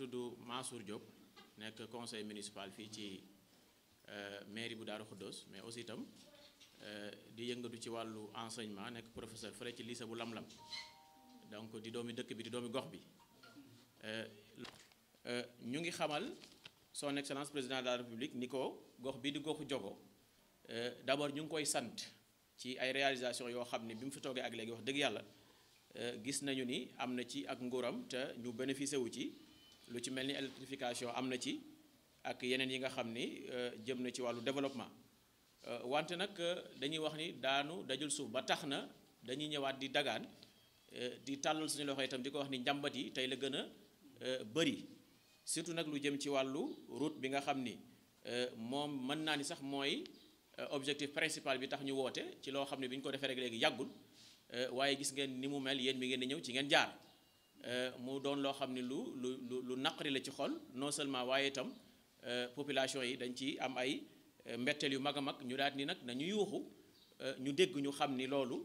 tudd Mansour Diop nekk conseil municipal fii ci mairie bu Darou Khoudoss mais aussi itam di yëngatu ci wàllu enseignement nekk professeur fële ci lycée bu Lam-Lam donc di doomi dëkk bi di doomi gox bi ñu ngi xamal son excellence président de la république ni ko gox bi di goxu Diogo d'abord ñu ngi koy sant ci ay réalisation yoo xam ne bi mu fi toogee ak léegi wax dëgg yàlla gis nañu ni am na ci ak nguuram te ñu bénéficié wu ci lu ci mel ni électrification am na ci ak yeneen yi nga xam ni jëm na ci wàllu développement wante nag dañuy wax ni daanu dajul suuf ba tax na dañuy ñëwaat di dagaan di tàllal suñu loxo itam di ko wax ni njàmbat yi tey la gën a bëri surtout nag lu jëm ci wàllu route bi nga xam ni moom mën naa ni sax mooy objectif principal bi tax ñu woote ci loo xam ne bi ñu ko defee rek léegi yàggul waaye gis ngeen ni mu mel yéen mi ngeen di ñëw ci ngeen jaar mu doon loo xam ne lu naqari la ci xol non seulement waaye itam population yi dañ ci am ay mbetteel yu mag a mag ñu daal ni nag nañu yuuxu ñu dégg ñu xam ni loolu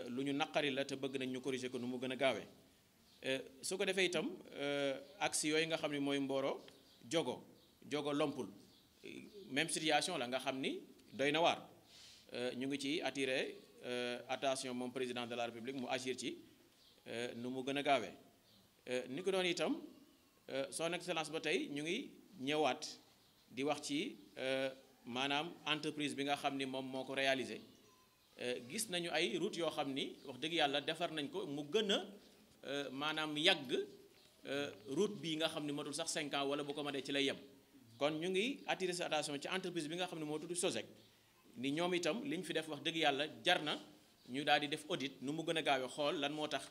lu ñu naqari la te bëgg nañ ñu corriger ko nu mu gën a gaawee su ko defee itam axe yooyu nga xam ne mooy Mboro Diogo Lompul même situation la nga xam ni doy na waar ñu ngi ci attirer attention moom président de la république mu agir ci nu mu gën a gaawee ni ko doon itam son excellence ba tey ñu ngi ñëwaat di wax ci maanaam entreprise bi nga xam ni moom moo ko réalisé gis nañu ay route yoo xam ni wax dëgg yàlla defar nañ ko mu gën a maanaam yàgg route bii nga xam ni matul sax 5 ans wala bu ko matee ci lay yem kon ñu ngi attirer sa attention ci entreprise bi nga xam ne moo tudd SOSEC ni ñoom itam li ñu fi def wax dëgg yàlla jar na ñu daal di def audit nu mu gën a gaawee xool lan moo tax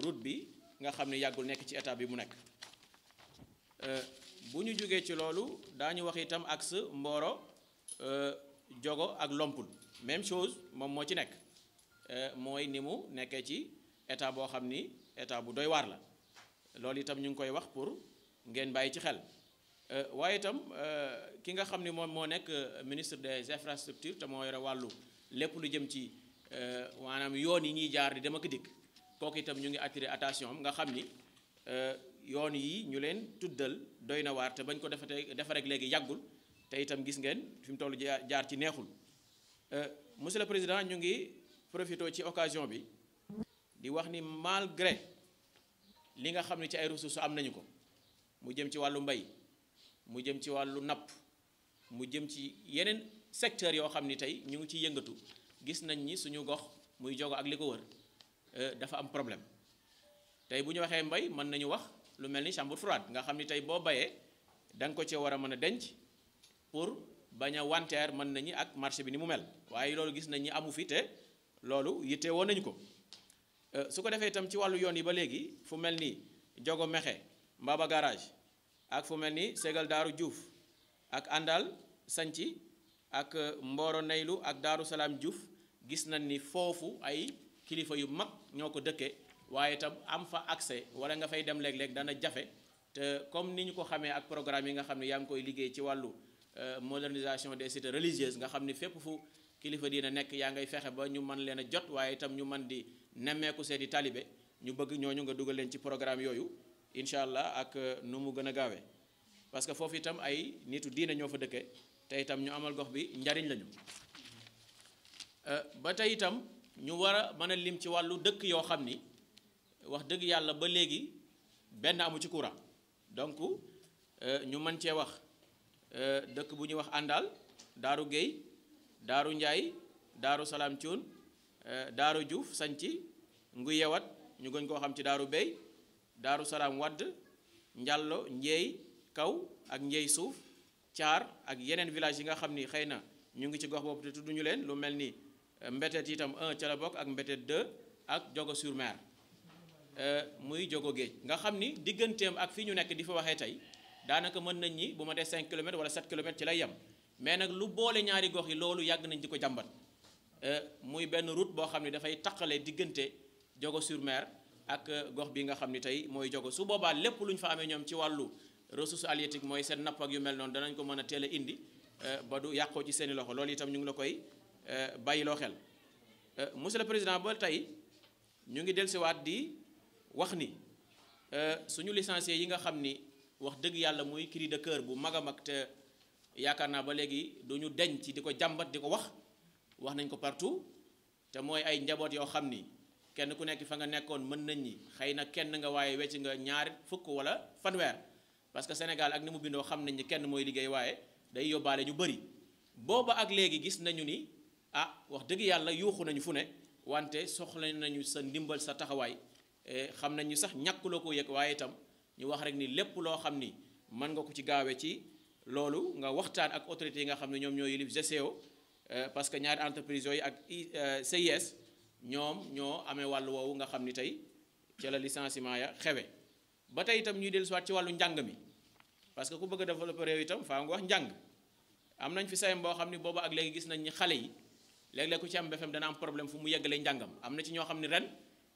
route bi nga xam ne yàggul nekk ci état bi mu nekk bu ñu jógee ci loolu daañu wax itam axe Mboro Diogo ak Lompul même chose moom moo ci nekk mooy ni mu nekkee ci état boo xam ni état bu doy waar la loolu itam ñu ngi koy wax pour ngeen bàyyi ci xel waaye itam ki nga xam ni moom moo nekk ministre des infrastructures te moo yore wàllu lépp lu jëm ci maanaam yoon yi ñuy jaar di dem ak dikk kooku itam ñu ngi attirer attention am nga xam ni yoon yi ñu leen tuddal doy na waar te bañ ko defa rek léegi yàggul te itam gis ngeen fi mu toll jaar ci neexul monsieur le président ñu ngi profité ci occasion bi di wax ni malgré li nga xam ne ci ay ressources am nañu ko mu jëm ci wàllu mbay mu jëm ci wàllu napp mu jëm ci yeneen secteurs yoo xam ni tey ñu ngi ciy yëngatu gis nañ ni suñu gox muy Diogo ak li ko wër dafa am problème tey bu ñu waxee mbay mën nañu wax lu mel ni chambre froide nga xam ni tey boo bayee da nga ko cee war a mën a denc pour bañ a wanteer mën nañu ak marché bi ni mu mel waaye loolu gis nañ ni amu fi te loolu yitte woon nañu ko su ko defee itam ci wàllu yoon yi ba léegi fu mel ni Diogo Mexe Mbaba garage ak fu mel ni Ségal Daaru Diouf ak Andal Sanci ak Mboro Neylu ak Daaru Salaam Diouf gis nañ ni foofu ay kilifa yu mag ñoo ko dëkkee waaye itam am fa accès wala nga fay dem léeg-léeg dana jafe te comme ni ñu ko xamee ak programme yi nga xam ne yaa ngi koy liggéey ci wàllu modernisation des cités religieuses nga xam ni fépp fu kilifa diina nekk yaa ngay fexe ba ñu mën leen a jot waaye itam ñu mën di nemmeeku seeni talibé ñu bëgg ñooñu nga dugal leen ci programme yooyu incha allah ak nu mu gën a gaawee parce que foofu itam ay nitu diina ñoo fa dëkkee te itam ñu amal gox bi njariñ lañu ba tey itam ñu war a mën a lim ci wàllu dëkk yoo xam ni wax dëgg yàlla ba léegi benn amu ci courant donc ñu mën cee wax dëkk bu ñuy wax Àndal Daaru Géey Daaru Njaay Daaru Salaam Cuun Daaru Juuf Sanci Nguy Yewat ñu gën koo xam ci Daaru Bey Daaru Salaam Wadd Njàllo Njeey Kaw ak Njeey Suuf Caar ak yeneen village yi nga xam ni xëy na ñu ngi ci gox boobu te tudduñu leen lu mel ni Mbetet itam 1 ca la bokk ak Mbetet 2 ak Diogo sur Mer muy Diogo Géej nga xam ni digganteem ak fi ñu nekk di fa waxee tey daanaka mën nañ ñi bu ma dee 5 kilomètres wala 7 kilomètres ci lay yem mais nag lu boole ñaari gox yi loolu yàgg nañ di ko jàmbat muy benn route boo xam ne dafay taqale diggante Diogo sur Mer ak gox bi nga xam ni tey mooy Diogo su boobaa lépp lu ñu fa amee ñoom ci wàllu ressource halieutique mooy seen napp ak yu mel noonu danañ ko mën a teel a indi ba du yàqoo ci seeni loxo loolu itam ñu ngi la koy bàyyiloo xel monsieur le président ba tey ñu ngi dellusiwaat di wax ni suñu licenciés yi nga xam ni wax dëgg yàlla muy cri de cœur bu mag a mag te yaakaar naa ba léegi du ñu deñ ci di ko jàmbat di ko wax nañ ko partout te mooy ay njaboot yoo xam ni kenn ku nekk fa nga nekkoon mën nañ ni xëy na kenn nga waaye wecc nga ñaar fukk wala fanweer parce que Sénégal ak ni mu bindoo xam nañ ni kenn mooy liggéey waaye day yóbbaale ñu bëri booba ak léegi gis nañu ni wax dëgg yàlla yuuxu nañu fu ne wante soxla nañu sa ndimbal sa taxawaay xam nañu sax ñàkkuloo ko yëg waaye itam ñu wax rek ni lépp loo xam ni mën nga ko ci gaawe ci loolu nga waxtaan ak autorités yi nga xam ne ñoom ñoo yilif GCO parce que ñaari entreprise yooyu ak CIS ñoom ñoo amee wàllu woowu nga xam ni tey ca la licenciement ya xewe ba tey itam ñuy dellu siwaat ci wàllu njàng mi parce que ku bëgg a développer réew itam faa nga wax njàng am nañ fi sayam boo xam ni booba ak léegi gis nañ ni xale yi léeg-léeg ku ci am BFEM dana am problème fu mu yeggalee njàngam am na ci ñoo xam ni ren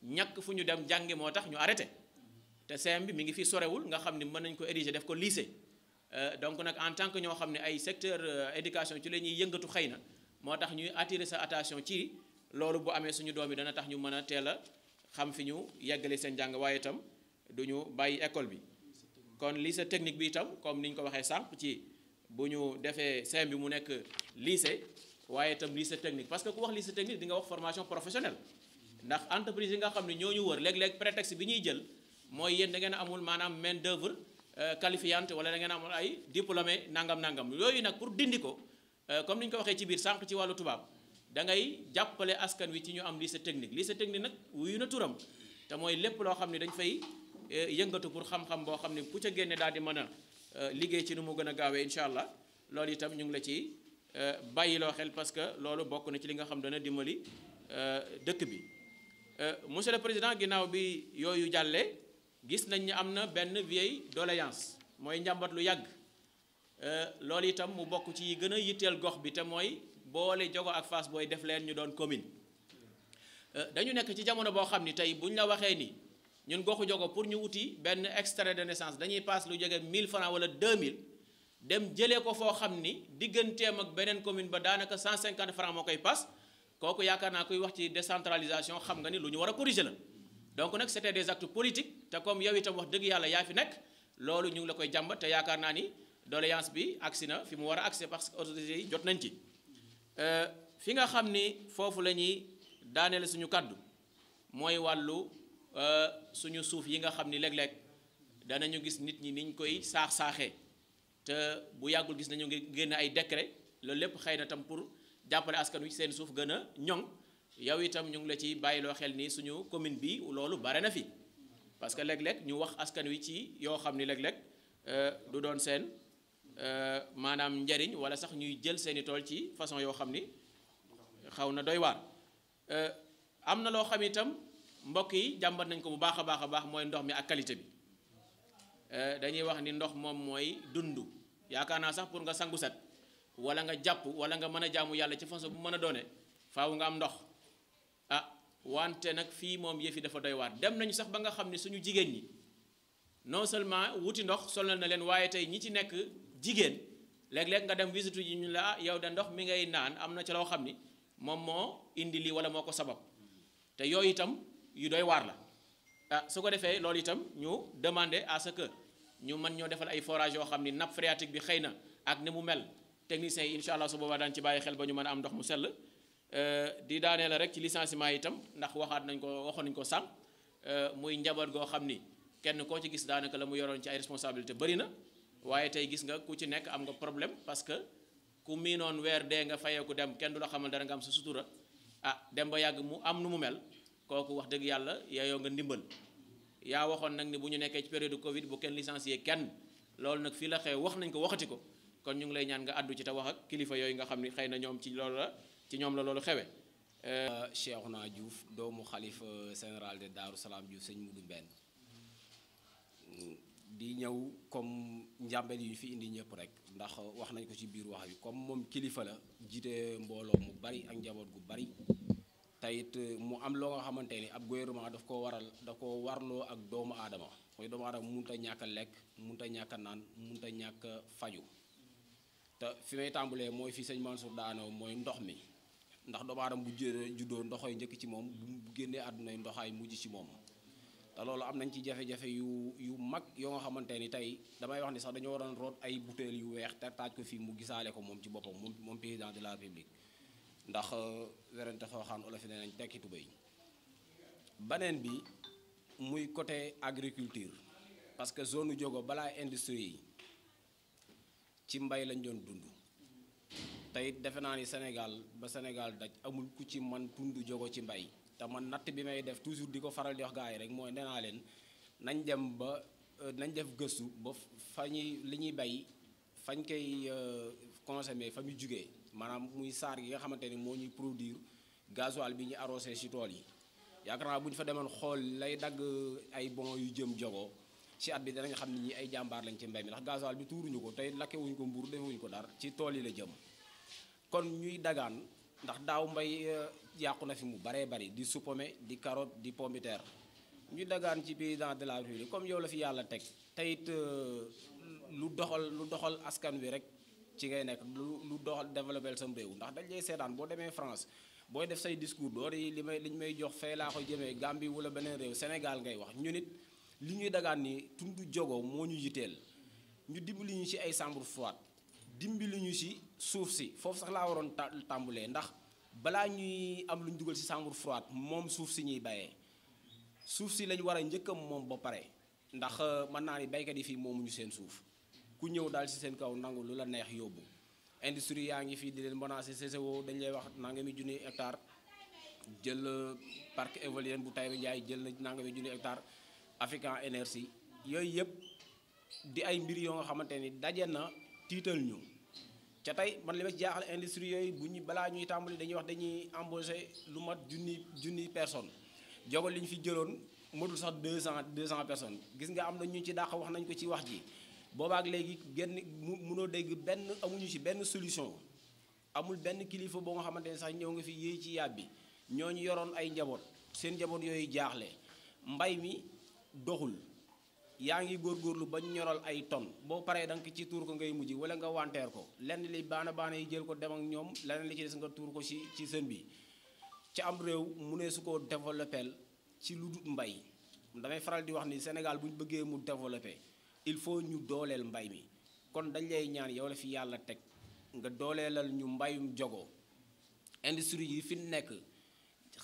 ñàkk fu ñu dem jàngi moo tax ñu arrêté te CM bi mi ngi fi sorewul nga xam ni mën nañ ko ériger def ko lycée donc nag en tant que ñoo xam ne ay secteur éducation ci la ñuy yëngatu xëy na moo tax ñuy attirer sa attention ci loolu bu amee suñu doom yi dana tax ñu mën a teel a xam fi ñu yeggale seen jàng waaye itam du ñu bàyyi école bi kon lycée technique bi itam comme ni ñu ko waxee sànq ci bu ñu defee CM bi mu nekk lycée waaye itam lycée technique parce que ku wax lycée technique di nga wax formation professionnelle ndax entreprise yi nga xam ne ñoo ñu wër léeg-léeg prétexte bi ñuy jël mooy yéen da ngeen amul maanaam main d'œuvre qualifiante wala da ngeen amul ay diplômé nangam yooyu nag pour dindi ko comme ni ñu ko waxee ci biir sànq ci wàllu tubaab da ngay jàppale askan wi ci ñu am lycée technique nag wuyu na turam te mooy lépp loo xam ne dañ fay yëngatu pour xam-xam boo xam ne ku ca génne daal di mën a liggéey ci nu mu gën a gaawee incha allah loolu itam ñu ngi la ci bàyyiloo xel parce que loolu bokk na ci li nga xam dana dimbali dëkk bi monsieur le président ginnaaw bi yooyu jàllee gis nañ ni am na benn vieille doléance mooy njàmbat lu yàgg loolu itam mu bokk ci gën a yitteel gox bi te mooy boole Diogo ak Fass Boye def leen ñu doon commune dañu nekk ci jamono boo xam ni tey bu ñu la waxee ni ñun goxu Diogo pour ñu wuti benn extrait de naissance dañuy paas lu jege 1000 francs wala 2000 dem jëlee ko foo xam ni digganteem ak beneen commune ba daanaka 150 francs moo koy paas kooku yaakaar naa kuy wax ci décentralisation xam nga ni lu ñu war a corriger la donc nag c'était des actes politiques te comme yow itam wax dëgg yàlla yaa fi nekk loolu ñu ngi la koy jàmbat te yaakaar naa ni doléance bi agsi na fi mu war a agsi parce que autorités yi jot nañ ci fi nga xam ni foofu la ñuy daaneel suñu kàddu mooy wàllu suñu suuf yi nga xam ni léeg-léeg danañu gis nit ñi niñ koy saax-saaxee te bu yàggul gis nañu ngi génn ay décret loolu lépp xëy na tam pour jàppale askan wi seen suuf gën a ñoŋ yow itam ñu ngi la ci bàyyiloo xel ni suñu commune bi loolu bare na fi parce que léeg-léeg ñu wax askan wi ci yoo xam ni léeg-léeg du doon seen maanaam njariñ wala sax ñuy jël seeni tool ci façon yoo xam ni xaw na doy waar am na loo xam itam mbokk yi jàmbat nañ ko bu baax a baax mooy ndox mi ak qualité bi dañuy wax ni ndox moom mooy dund yaakaar naa sax pour nga sangu set wala nga jàpp wala nga mën a jaamu yàlla ci façon bu mën a doone faaw nga am ndox wante nag fii moom yëfi dafa doy waar dem nañu sax ba nga xam ne suñu jigéen ñi non seulement wuti ndox solal na leen waaye tey ñi ci nekk jigéen léeg-léeg nga dem visite yi ñu la yow de ndox mi ngay naan am na ci loo xam ni moom moo indi lii wala moo ko sabab te yooyu itam yu doy waar la su ko defee loolu itam ñu demander à ce que ñu mën ñoo defal ay forage yoo xam ni nappe phréatique bi xëy na ak ni mu mel techniciens yi incha allah su boobaa daan ci bàyyi xel ba ñu mën a am ndox mu sell di daanee la rek ci licenciement itam ndax waxoon nañ ko sànq muy njaboot goo xam ni kenn koo ci gis daanaka la mu yoroon ci ay responsabilité bëri na waaye tey gis nga ku ci nekk am nga problème parce que ku miinoon weer dee nga fayeeku dem kenn du la xamal dara nga am sa sutura dem ba yàgg mu am nu mu mel kooku wax dëgg yàlla yaayoo nga ndimbal yaa waxoon nag ni bu ñu nekkee ci période Covid bu kenn licencié kenn loolu nag fii la xew wax nañ ko waxati ko kon ñu ngi lay ñaan nga àddu ci te wax ak kilifa yooyu nga xam ni xëy na ñoom ci ñoom la loolu xewe Cheikhouna Diouf doomu xalifa général de Daaru Salaam Diouf sëñ Mudu Mbenn di ñëw comme njàmbel yi ñu fi indi ñëpp rek ndax wax nañ ko ci biir wax bi comme moom kilifa la jiite mbooloo mu bari ak njaboot gu bari tayit mu am loo nga xamante ni ab gouvernement daf ko warloo ak doomu aadama mooy doomu aadama mënut a ñàkk a lekk mënut a ñàkk a naan mënut a ñàkk a faju te fi may tàmbalee mooy fi sëñ Mansour daanoo mooy ndox mi ndax doomu aadama bu juddoo ndoxoy njëkk ci moom bu génnee àdduna ndoxaay mujj ci moom te loolu am nañ ci jafe-jafe yu mag yoo nga xamante ni tey damay wax ni sax dañoo waroon root ay butéel yu weex te taaj ko fii mu gisaale ko moom ci boppam moom président de la République ndax werante xooxaan olof yi nee nañ tekki tubéy. baneen bi muy côté agriculture parce que zone Diogo balaa industrie yi ci mbay lañ doon dund tey defe naa ni Sénégal ba Sénégal daj amul ku ci man dund Diogo ci mbay te man natt bi may def toujours di ko faral di wax gars yi rek mooy nee naa leen nañ dem ba nañ def gëstu ba fa ñuy li ñuy bay fañ koy consommer fa muy jugee maanaam muy saar gi nga xamante ni moo ñuy produire gasoil bi ñu arrosé ci tool yi yaakaar naa bu ñu fa demoon xool lay dagg ay bon yu jëm Diogo ci at bi danañ xam ni ñi ay jàmbaar lañ ci mbay mi ndax gasoil bi tuuruñu ko tey lakkewuñ ko mbuur defewuñ ko dara ci tool yi la jëm kon ñuy dagaan ndax daaw mbay yàqu na fi mu baree bari di supame di carotte di pomme de terre ñuy dagaan ci président de la République comme yow la fi yàlla teg teyit lu doxal askan wi rek ci ngay nekk lu doxal développer sam réew ndax dañ lay seetaan boo demee France booy def say discours doo di liñ may jox fee laa ko jëmee Gambie wala beneen réew Sénégal ngay wax ñu nit li ñuy dagaan ni tund Diogo moo ñu yiteel ñu dimbali ñu ci ay chambre froide dimbali ñu ci suuf si foofu sax laa waroon tàmbulee ndax balaa ñuy am lu ñu dugal ci chambre froide moom suuf si ñuy bayee suuf si lañ war a njëkkam moom ba pare ndax mën naa ni baykat yi fii moomuñu seen suuf ku ñëw daal ci seen kaw nangu lu la neex yóbbu industrie yaa ngi fii di leen menacé CCO dañ lay wax nangami junni hectare jël parc éolien bu Taïba Ndiaye jël na nangami junni hectare African Energy yooyu yëpp di ay mbir yoo nga xamante ni daje na tiital ñu ca tey man li ma jaaxal industrie yooyu bu ñu balaa ñuy tàmbali dañuy wax dañuy embauché lu mat junni personnes Diogo li ñu fi jëloon motul sax 200 personnes gis nga am na ñu ci dàq wax nañ ko ci wax ji boobaak léegi genn mënoo dégg benn amuñu ci benn solution amul benn kilifa boo nga xamante ne sax ñëw nga fi yéey ci yàbbi ñooñu yoroon ay njaboot seen njaboot yooyu jaaxle mbay mi doxul yaa ngi góorgóorlu ba ñoral ay tonnes boo paree da nga ci tuur ko ngay mujj wala nga wanteer ko lenn li baana yi jël ko dem ak ñoom leneen li ci des nga tuur ko ci sën bi ci am réew mu ne su ko développé ci lu dul mbay damay faral di wax ni Sénégal bu ñu bëggee mu développé il faut ñu dooleel mbay mi kon dañ lay ñaan yow la fi yàlla teg nga dooleelal ñu mbayum Diogo industrie yi fi nekk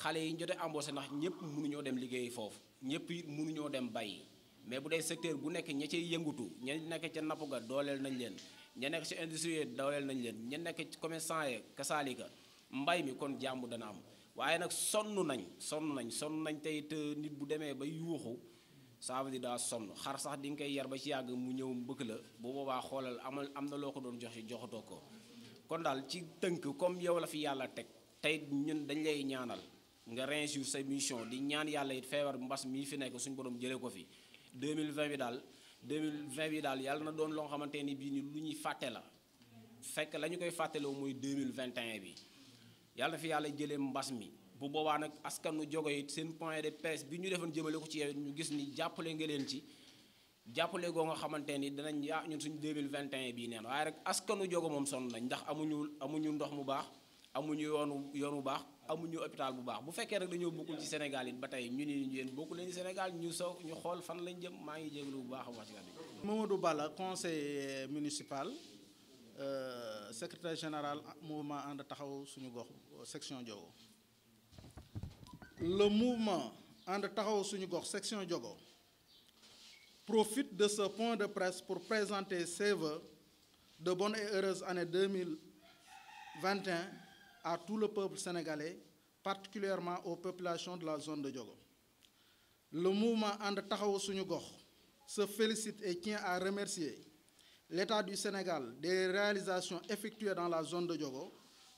xale yi ñu jotee embauché ndax ñëpp mënuñoo dem liggéey foofu ñëpp it mënuñoo dem bay mais bu dee secteur bu nekk ña cay yëngutu ña nekk ca napp ga dooleel nañ leen ña nekk ci industrie yi dooleel nañ leen ña nekk ci commerçant yi kasaalika mbay mi kon jàmm dana am waaye nag sonn nañ tey it nit bu demee ba yuuxu ça veut dire daa sonn xar sax di nga koy yar ba ci yàgg mu ñëw mbëkk la bu boobaa xoolal am na loo ko doon joxatoo ko kon daal ci tënk comme yow la fi yàlla teg tey ñun dañ lay ñaanal nga réussir sa mission di ñaan yàlla it feebar mbas mii fi nekk suñu borom jëlee ko fi 2020 bi daal yàlla na doon loo xamante ni bii ni lu ñuy fàtte la fekk la ñu koy fàtteloo mooy 2021 bi yàlla na fi yàlla jëlee mbas mi bu boobaa nag askanu Diogo it seen point de presse bi ñu defoon jëmale ko ci yow ñu gis ni jàppale nga leen ci jàppale goo nga xamante ni danañ ñun suñu 2021 bii neen waaye rek askanu Diogo moom sonn nañ ndax amuñu ndox mu baax amuñu yoon bu baax amuñu hôpital bu baax bu fekkee rek dañoo bokkul ci Sénégal it ba tey ñu ni yéen bokku leen ci Sénégal ñu xool fan lañ jëm maa ngi jégalu bu baax a wax ci kàddu gi. Mamadou Bala conseiller municipal secrétaire général mouvement ànd taxaw suñu gox section Diogo. Le mouvement ànd taxaw suñu gox section Diogo profite de ce point de presse pour présenter ses vœux de bonne et heureuse année 2021 à tout le peuple sénégalais, particulièrement aux populations de la zone de Diogo. Le mouvement ànd taxaw suñu gox se félicite et tient à remercier l'État du Sénégal des réalisations effectuées dans la zone de Diogo,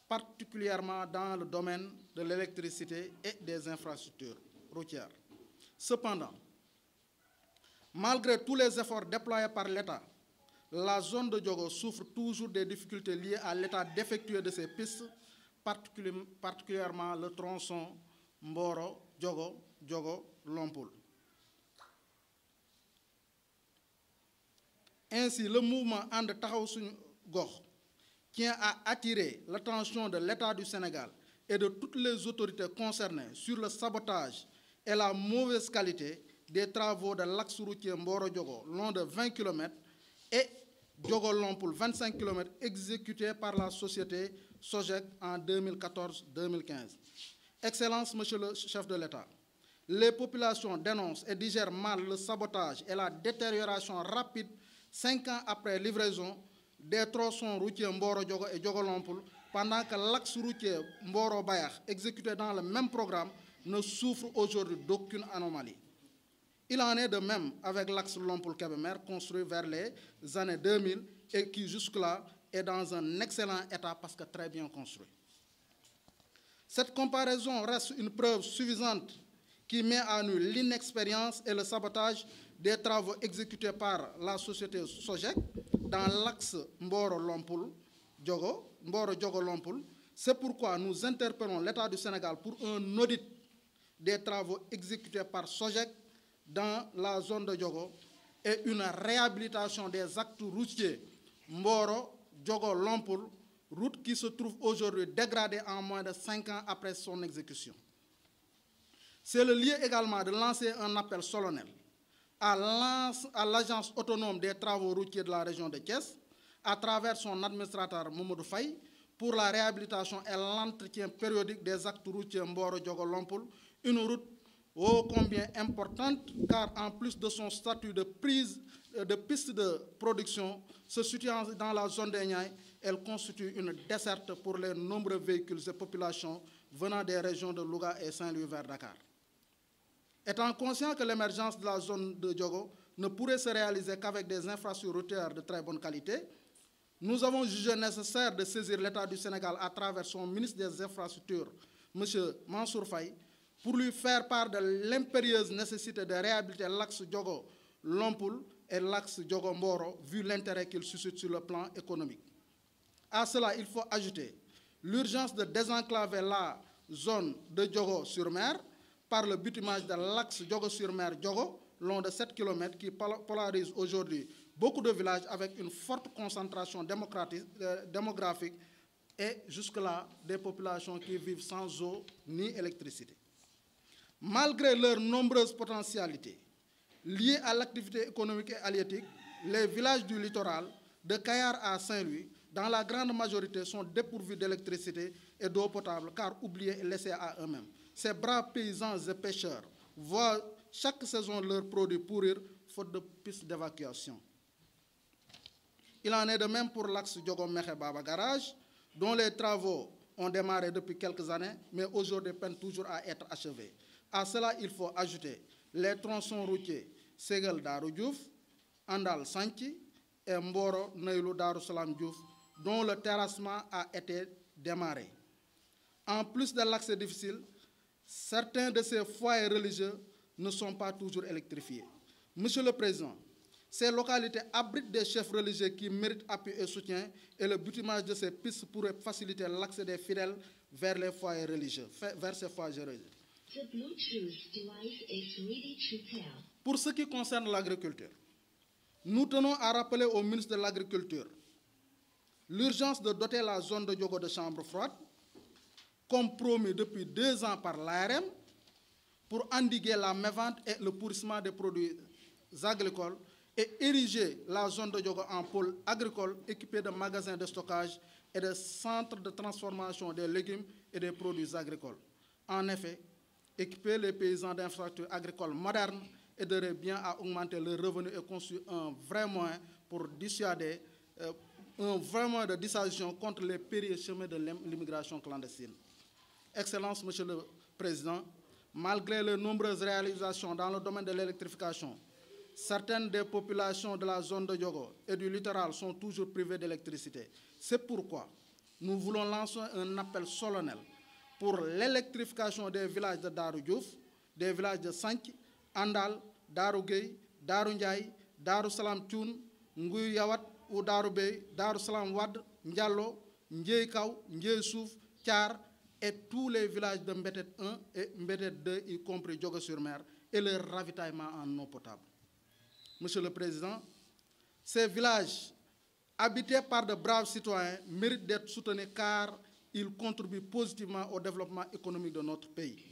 particulièrement dans le domaine de l'électricité et des infrastructures routières. Cependant, malgré tous les efforts déployés par l'État, la zone de Diogo souffre toujours des difficultés liées à l'état défectueux de ses pistes, particulièrement le tronçon Mboro-Diogo, Diogo-Lompoul. Ainsi, le mouvement ànd taxaw suñu gox tient à attirer l'attention de l'État du Sénégal et de toutes les autorités concernées sur le sabotage et la mauvaise qualité des travaux de l'axe routier Mboro-Diogo, long de 20 km, et Diogo-Lompoul, 25 km, exécutés par la société Sogec en 2014-2015. Excellences, Monsieur le chef de l'État, les populations dénoncent et digèrent mal le sabotage et la détérioration rapide 5 ans après livraison des tronçons routiers Mboro-Diogo et Diogo-Lompoul, pendant que l'axe routier Mboro-Bayakh, exécuté dans le même programme, ne souffre aujourd'hui d'aucune anomalie. Il en est de même avec l'axe Lompoul-Kébémer, construit vers les années 2000 et qui jusque-là est dans un excellent état parce que très bien construit. Cette comparaison reste une preuve suffisante qui met à nu l'inexpérience et le sabotage des travaux exécutés par la société Sogec dans l'axe Mboro-Lompoul-Diogo, Mboro-Diogo-Lompoul. C'est pourquoi nous interpellons l'État du Sénégal pour un audit des travaux exécutés par Sogec dans la zone de Diogo et une réhabilitation des actes routiers Mboro-Diogo-Lompoul, route qui se trouve aujourd'hui dégradée en moins de 5 ans après son exécution. C'est le lieu également de lancer un appel solennel à l'Agence autonome des travaux routiers de la région de Thiès, à travers son administrateur Mamadou Faye, pour la réhabilitation et l'entretien périodique des actes routiers Mboro-Diogo-Lompoul, une route ô combien importante, car en plus de son statut de piste de production, se situant dans la zone des Niayes, elle constitue une desserte pour les nombreux véhicules et populations venant des régions de Louga et Saint-Louis vers Dakar. Étant conscient que l'émergence de la zone de Diogo ne pourrait se réaliser qu'avec des infrastructures routières de très bonne qualité, nous avons jugé nécessaire de saisir l'État du Sénégal à travers son ministre des Infrastructures, M. Mansour Faye, pour lui faire part de l'impérieuse nécessité de réhabiliter l'axe Diogo-Lompoul et l'axe Diogo-Mboro, vu l'intérêt qu'il suscite sur le plan économique. À cela, il faut ajouter l'urgence de désenclaver la zone de Diogo-sur-Mer par le bitumage de l'axe Diogo-sur-Mer-Diogo, long de 7 km, qui polarise aujourd'hui beaucoup de villages avec une forte concentration démographique et jusque-là des populations qui vivent sans eau ni électricité. Malgré leurs nombreuses potentialités liées à l'activité économique et halieutique, les villages du littoral, de Kayar à Saint-Louis, dans la grande majorité, sont dépourvus d'électricité et d'eau potable, car oubliés et laissés à eux-mêmes. Ces braves paysans et pêcheurs voient chaque saison leurs produits pourrir, faute de pistes d'évacuation. Il en est de même pour l'axe Diogo-Mekhe-Baba Garage, dont les travaux ont démarré depuis quelques années, mais aujourd'hui peinent toujours à être achevés. À cela, il faut ajouter les tronçons routiers Ségel Darou Diouf, Andal Sanchi et Mboro Neylou Darou Salam Diouf, dont le terrassement a été démarré. En plus de l'accès difficile, certains de ces foyers religieux ne sont pas toujours électrifiés. Monsieur le Président, ces localités abritent des chefs religieux qui méritent appui et soutien, et le bitumage de ces pistes pourrait faciliter l'accès des fidèles vers les foyers religieux, Pour ce qui concerne l'agriculture, nous tenons à rappeler au ministre de l'Agriculture l'urgence de doter la zone de Diogo de chambres froides, comme promis depuis 2 ans par l'ARM, pour endiguer la mévente et le pourrissement des produits agricoles et ériger la zone de Diogo en pôle agricole équipé de magasins de stockage et de centres de transformation des légumes et des produits agricoles. En effet, équiper les paysans d'infrastructures agricoles modernes aiderait bien à augmenter leurs revenus et constitue un vrai moyen pour dissuader, un vrai moyen de dissuasion contre les périlleux chemins de l'immigration clandestine. Excellences, Monsieur le Président, malgré les nombreuses réalisations dans le domaine de l'électrification, certaines des populations de la zone de Diogo et du littoral sont toujours privées d'électricité. C'est pourquoi nous voulons lancer un appel solennel pour l'électrification des villages de Darou Diouf, des villages de Sanki, Andal, Darou Gueye, Darou Ndiaye, Darou Salam Thioun, Nguy Yawat ou Darou Bey, Darou Salam Wad, Ndiallo, Ndieye Kaw, Ndieye Souf, Thiar et tous les villages de Mbetet 1 et Mbetet 2, y compris Diogo-sur-Mer, et leur ravitaillement en eau potable. Monsieur le Président, ces villages, habités par de braves citoyens, méritent d'être soutenus car ils contribuent positivement au développement économique de notre pays.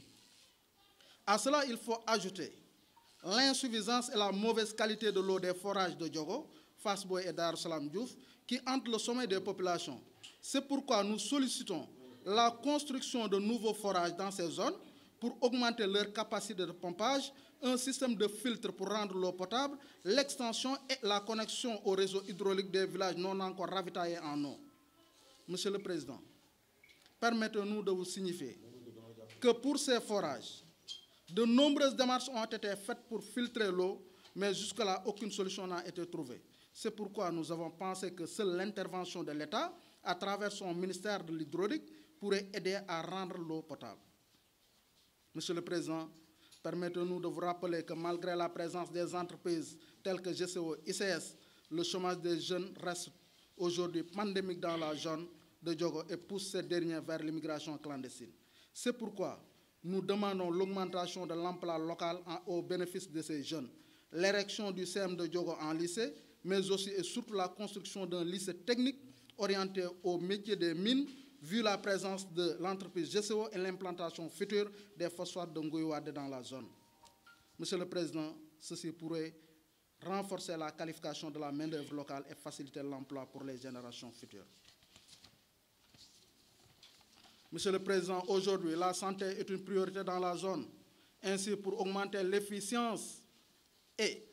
À cela, il faut ajouter l'insuffisance et la mauvaise qualité de l'eau des forages de Diogo, Fass Boye et Darou Salam Diouf, qui hantent le sommet des populations. C'est pourquoi nous sollicitons la construction de nouveaux forages dans ces zones pour augmenter leur capacité de pompage, un système de filtre pour rendre l'eau potable, l'extension et la connexion au réseau hydraulique des villages non encore ravitaillés en eau. Monsieur le Président, permettez-nous de vous signifier que pour ces forages, de nombreuses démarches ont été faites pour filtrer l'eau, mais jusque-là, aucune solution n'a été trouvée. C'est pourquoi nous avons pensé que seule l'intervention de l'État, à travers son ministère de l'hydraulique, pourrait aider à rendre l'eau potable. Monsieur le Président, permettez-nous de vous rappeler que malgré la présence des entreprises telles que GCO, ICS, le chômage des jeunes reste aujourd'hui pandémique dans la zone de Diogo et pousse ces derniers vers l'immigration clandestine. C'est pourquoi nous demandons l'augmentation de l'emploi local au bénéfice de ces jeunes, l'érection du CM de Diogo en lycée, mais aussi et surtout la construction d'un lycée technique orienté au métier des mines, vu la présence de l'entreprise GCO et l'implantation future des phosphates de Ngoyouade dans la zone. Monsieur le Président, ceci pourrait renforcer la qualification de la main-d'œuvre locale et faciliter l'emploi pour les générations futures. Monsieur le Président, aujourd'hui, la santé est une priorité dans la zone. Ainsi, pour augmenter l'efficience et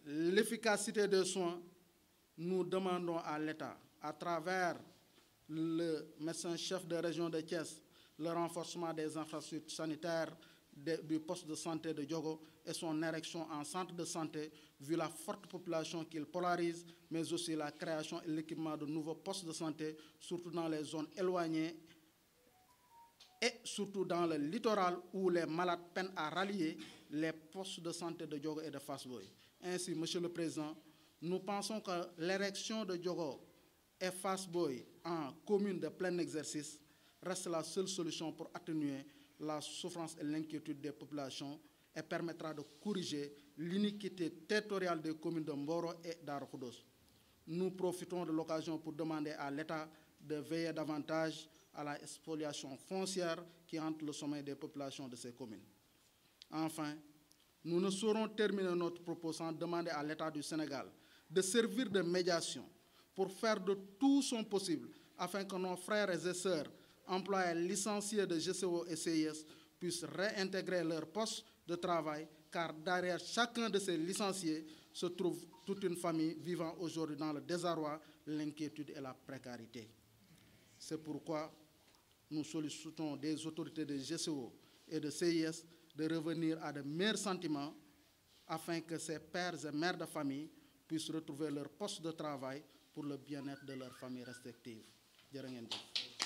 l'efficacité des soins, nous demandons à l'État, à travers le médecin-chef de région de Thiès, le renforcement des infrastructures sanitaires du poste de santé de Diogo et son érection en centre de santé, vu la forte population qu'il polarise, mais aussi la création et l'équipement de nouveaux postes de santé, surtout dans les zones éloignées et surtout dans le littoral où les malades peinent à rallier les postes de santé de Diogo et de Fass Boye. Ainsi, Monsieur le Président, nous pensons que l'érection de Diogo et Fass Boye en commune de plein exercice reste la seule solution pour atténuer la souffrance et l'inquiétude des populations et permettra de corriger l'iniquité territoriale des communes de Mboro et Darou Khoudoss. Nous profitons de l'occasion pour demander à l'État de veiller davantage à la spoliation foncière qui hante le sommet des populations de ces communes. Enfin, nous ne saurons terminer notre propos sans demander à l'État du Sénégal de servir de médiation pour faire de tout son possible afin que nos frères et sœurs employés licenciés de GCO et CIS puissent réintégrer leur poste de travail, car derrière chacun de ces licenciés se trouve toute une famille vivant aujourd'hui dans le désarroi, l'inquiétude et la précarité. C'est pourquoi nous sollicitons des autorités de GCO et de CIS de revenir à de meilleurs sentiments afin que ces pères et mères de famille puissent retrouver leur poste de travail pour le bien-être de leurs familles respectives. Jërë ngeen jëf.